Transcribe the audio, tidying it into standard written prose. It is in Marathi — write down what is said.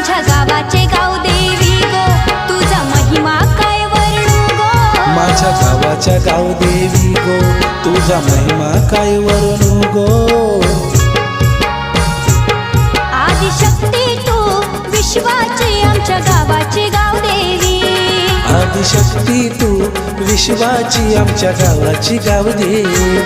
माझ्या गावाचे गाव देवी गो, तुझा महिमा काय वर्णू गो. माझ्या गावाच्या गाव देवी गो, तुझा महिमा काय वर्णू गो. आदिशक्ती तू विश्वाची आमच्या गावाची गाव देवी. आदिशक्ती तू विश्वाची आमच्या गावाची गाव देवी.